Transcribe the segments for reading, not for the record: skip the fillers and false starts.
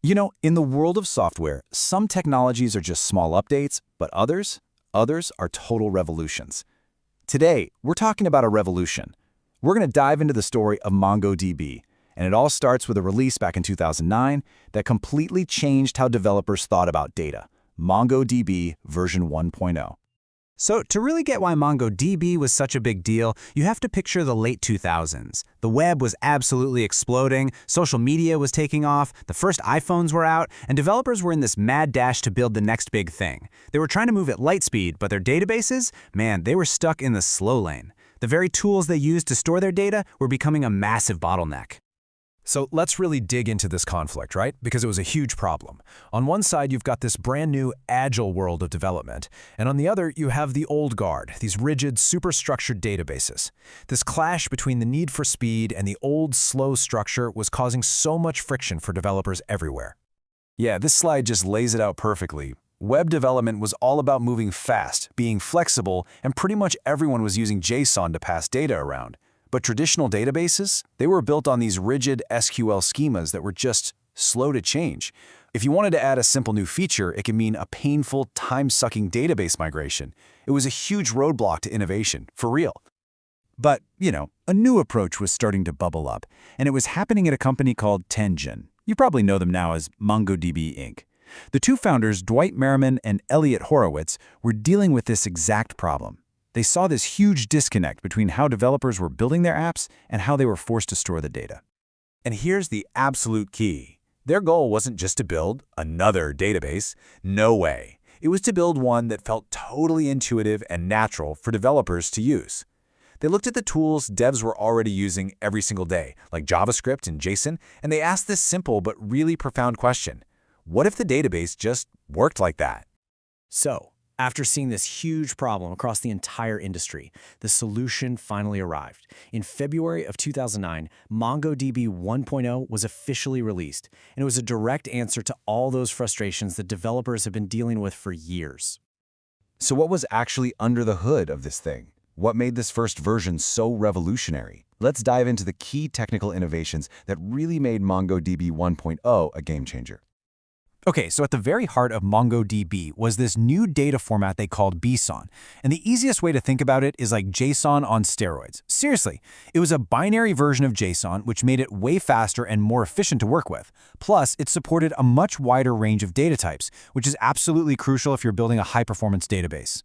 You know, in the world of software, some technologies are just small updates, but others are total revolutions. Today, we're talking about a revolution. We're going to dive into the story of MongoDB, and it all starts with a release back in 2009 that completely changed how developers thought about data, MongoDB version 1.0. So to really get why MongoDB was such a big deal, you have to picture the late 2000s. The web was absolutely exploding, social media was taking off, the first iPhones were out, and developers were in this mad dash to build the next big thing. They were trying to move at light speed, but their databases, man, they were stuck in the slow lane. The very tools they used to store their data were becoming a massive bottleneck. So let's really dig into this conflict, right? Because it was a huge problem. On one side, you've got this brand new, agile world of development, and on the other, you have the old guard, these rigid, superstructured databases. This clash between the need for speed and the old, slow structure was causing so much friction for developers everywhere. Yeah, this slide just lays it out perfectly. Web development was all about moving fast, being flexible, and pretty much everyone was using JSON to pass data around. But traditional databases, they were built on these rigid SQL schemas that were just slow to change. If you wanted to add a simple new feature, it could mean a painful, time-sucking database migration. It was a huge roadblock to innovation, for real. But, a new approach was starting to bubble up, and it was happening at a company called Tenjin. You probably know them now as MongoDB Inc. The two founders, Dwight Merriman and Elliot Horowitz, were dealing with this exact problem. They saw this huge disconnect between how developers were building their apps and how they were forced to store the data. And here's the absolute key. Their goal wasn't just to build another database. No way. It was to build one that felt totally intuitive and natural for developers to use. They looked at the tools devs were already using every single day, like JavaScript and JSON, and they asked this simple but really profound question. What if the database just worked like that? So, after seeing this huge problem across the entire industry, the solution finally arrived. In February of 2009, MongoDB 1.0 was officially released, and it was a direct answer to all those frustrations that developers have been dealing with for years. So what was actually under the hood of this thing? What made this first version so revolutionary? Let's dive into the key technical innovations that really made MongoDB 1.0 a game changer. Okay, so at the very heart of MongoDB was this new data format they called BSON. And the easiest way to think about it is like JSON on steroids. Seriously, it was a binary version of JSON, which made it way faster and more efficient to work with. Plus, it supported a much wider range of data types, which is absolutely crucial if you're building a high-performance database.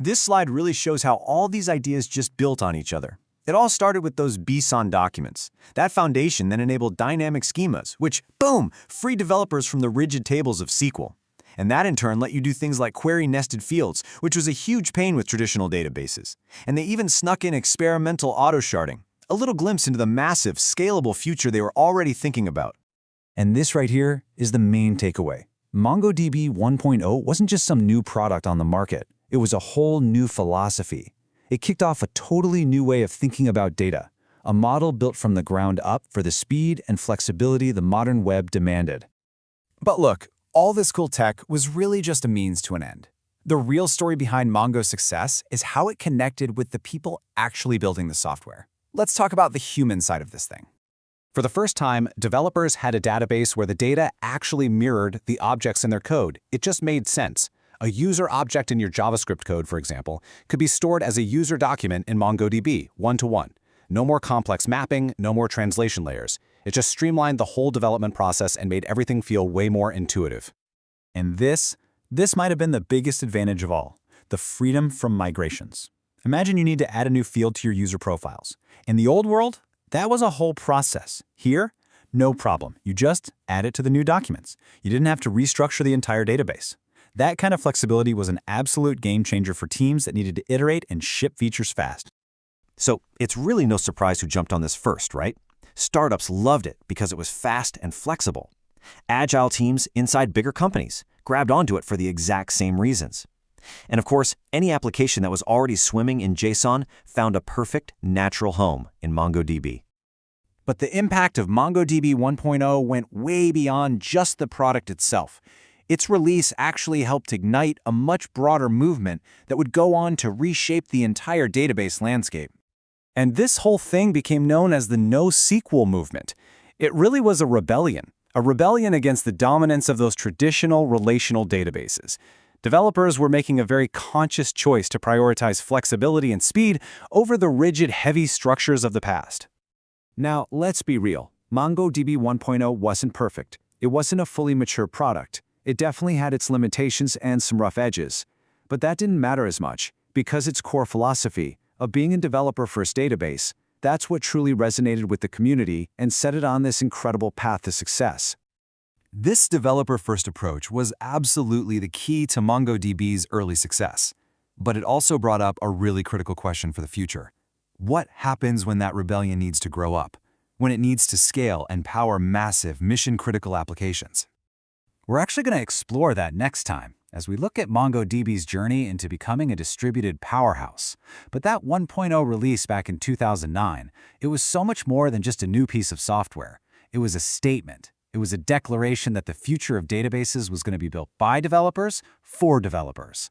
This slide really shows how all these ideas just built on each other. It all started with those BSON documents. That foundation then enabled dynamic schemas, which, boom, freed developers from the rigid tables of SQL. And that in turn let you do things like query nested fields, which was a huge pain with traditional databases. And they even snuck in experimental auto-sharding, a little glimpse into the massive, scalable future they were already thinking about. And this right here is the main takeaway. MongoDB 1.0 wasn't just some new product on the market. It was a whole new philosophy. It kicked off a totally new way of thinking about data, a model built from the ground up for the speed and flexibility the modern web demanded. But look, all this cool tech was really just a means to an end. The real story behind Mongo's success is how it connected with the people actually building the software. Let's talk about the human side of this thing. For the first time, developers had a database where the data actually mirrored the objects in their code. It just made sense. A user object in your JavaScript code, for example, could be stored as a user document in MongoDB, one-to-one. No more complex mapping, no more translation layers. It just streamlined the whole development process and made everything feel way more intuitive. And this might have been the biggest advantage of all, the freedom from migrations. Imagine you need to add a new field to your user profiles. In the old world, that was a whole process. Here, no problem. You just add it to the new documents. You didn't have to restructure the entire database. That kind of flexibility was an absolute game changer for teams that needed to iterate and ship features fast. So it's really no surprise who jumped on this first, right? Startups loved it because it was fast and flexible. Agile teams inside bigger companies grabbed onto it for the exact same reasons. And of course, any application that was already swimming in JSON found a perfect, natural home in MongoDB. But the impact of MongoDB 1.0 went way beyond just the product itself. Its release actually helped ignite a much broader movement that would go on to reshape the entire database landscape. And this whole thing became known as the NoSQL movement. It really was a rebellion, A rebellion against the dominance of those traditional relational databases. Developers were making a very conscious choice to prioritize flexibility and speed over the rigid, heavy structures of the past. Now, let's be real. MongoDB 1.0 wasn't perfect. It wasn't a fully mature product. It definitely had its limitations and some rough edges. But that didn't matter as much, because its core philosophy of being a developer-first database, that's what truly resonated with the community and set it on this incredible path to success. This developer-first approach was absolutely the key to MongoDB's early success. But it also brought up a really critical question for the future. What happens when that rebellion needs to grow up? When it needs to scale and power massive, mission-critical applications? We're actually going to explore that next time, as we look at MongoDB's journey into becoming a distributed powerhouse. But that 1.0 release back in 2009, it was so much more than just a new piece of software. It was a statement. It was a declaration that the future of databases was going to be built by developers for developers.